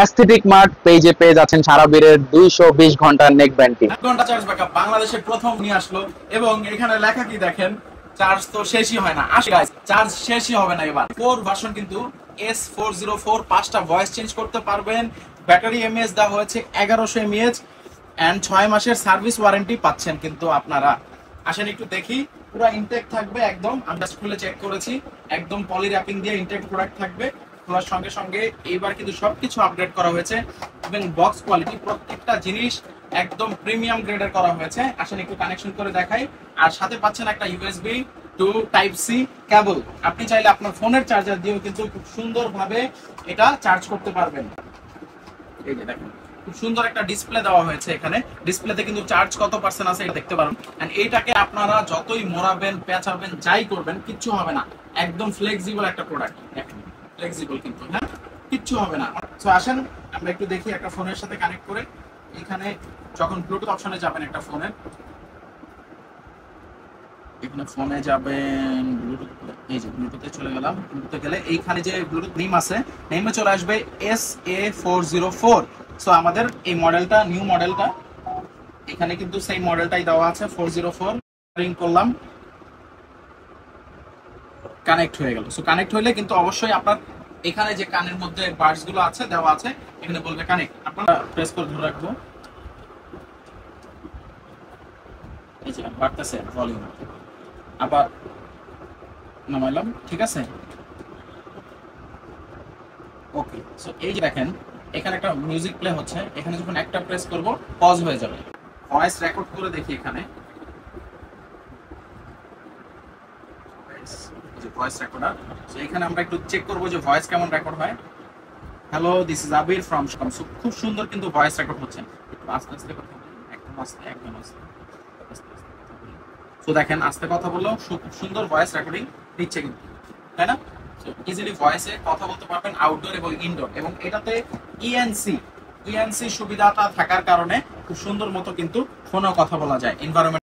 Aesthetic mart পেজে পেয়ে যাচ্ছেন সারাবীরের 220 ঘন্টার নেক ব্যান্ডটি। 1 ঘন্টা চার্জ ব্যাকআপ বাংলাদেশে প্রথম নিয়ে আসলো এবং এখানে লেখা কি দেখেন, চার্জ তো শেষই হয় না। আসলে গাইস চার্জ শেষই হবে না। এবার 4 ভার্সন কিন্তু S404, 5টা ভয়েস চেঞ্জ করতে পারবেন। ব্যাটারি এমএএইচ দেওয়া হয়েছে 1100 এমএএইচ এন্ড 6 মাসের সার্ভিস ওয়ারেন্টি পাচ্ছেন। কিন্তু আপনারা আসেন একটু দেখি, পুরো ইনটেক থাকবে একদম। আমরা খুলে চেক করেছি, একদম পলি র্যাপিং দিয়ে ইনটেক প্রোডাক্ট থাকবে। খোলার সঙ্গে সঙ্গে এইবার কিন্তু সবকিছু আপডেট করা হয়েছে এবং বক্স কোয়ালিটি প্রত্যেকটা জিনিস একদম প্রিমিয়াম গ্রেডের করা হয়েছে। আসেন একটু কানেকশন করে দেখাই। আর সাথে পাচ্ছেন একটা USB to type C cable. আপনি চাইলে আপনার ফোনের চার্জার দিয়েও কিন্তু খুব সুন্দরভাবে এটা চার্জ করতে পারবেন। এই যে দেখেন, খুব সুন্দর একটা ডিসপ্লে দেওয়া হয়েছে। এখানে ডিসপ্লেতে কিন্তু চার্জ কত পার্সেন্ট আছে এটা দেখতে পারেন। এন্ড এইটাকে আপনারা যতই মোড়াবেন, পেঁচাবেন, যাই করবেন কিচ্ছু হবে না। একদম ফ্লেক্সিবল একটা প্রোডাক্ট। দেখেন ফ্লেক্সিবল কিন্তু, হ্যাঁ কিচ্ছু হবে না। সো আসেন আমরা একটু দেখি একটা ফোনের সাথে কানেক্ট করে। এখানে যখন ব্লুটুথ অপশনে যাবেন একটা ফোনের, এখানে ফোনে যাবেন ব্লুটুথ, এই যে ব্লুটুথে চলে গেলাম। ব্লুটুথে গেলে এইখানে যে ব্লুটুথ নেম আছে, নেমে চলে আসবে SA404। সো আমাদের এই মডেলটা, নিউ মডেলটা, এখানে কিন্তু সেই মডেলটাই দেওয়া আছে 404। রিং করলাম, কানেক্ট হয়ে গেল। সো কানেক্ট হইলে কিন্তু অবশ্যই আপনার এখানে যে কানের মধ্যে বাডস গুলো আছে দেওয়া আছে, এখানে বলবে কানেক্ট। আপনারা প্রেস করে ধরে রাখবো, এই যে বাড়তেছে ভলিউম। আবার নামাইলাম, ঠিক আছে, ওকে। সো এই যে দেখেন এখানে একটা মিউজিক প্লে হচ্ছে। এখানে যখন একটা প্রেস করব পজ হয়ে যাবে। ভয়েস রেকর্ড করে দেখি এখানে, ভয়েস রেকর্ডার। সো এখানে আমরা একটু চেক করব যে ভয়েস কেমন রেকর্ড হয়। Hello, this is Abir from. খুব সুন্দর কিন্তু ভয়েস রেকর্ড হচ্ছে। একটু আস্তে আস্তে কথা বলি, একদম আস্তে, একদম আস্তে, আস্তে আস্তে কথা বলি। সো দেখেন আস্তে কথা বললেও খুব সুন্দর ভয়েস রেকর্ডিং দিচ্ছে কিন্তু, তাই না? সো ইজিলি ভয়েসে কথা বলতে পারবেন আউটডোর এবং ইনডোর। এবং এটাতে ইএনসি সুবিধাটা থাকার কারণে খুব সুন্দর মতো কিন্তু ফোনেও কথা বলা যায়। এনভায়রনমেন্ট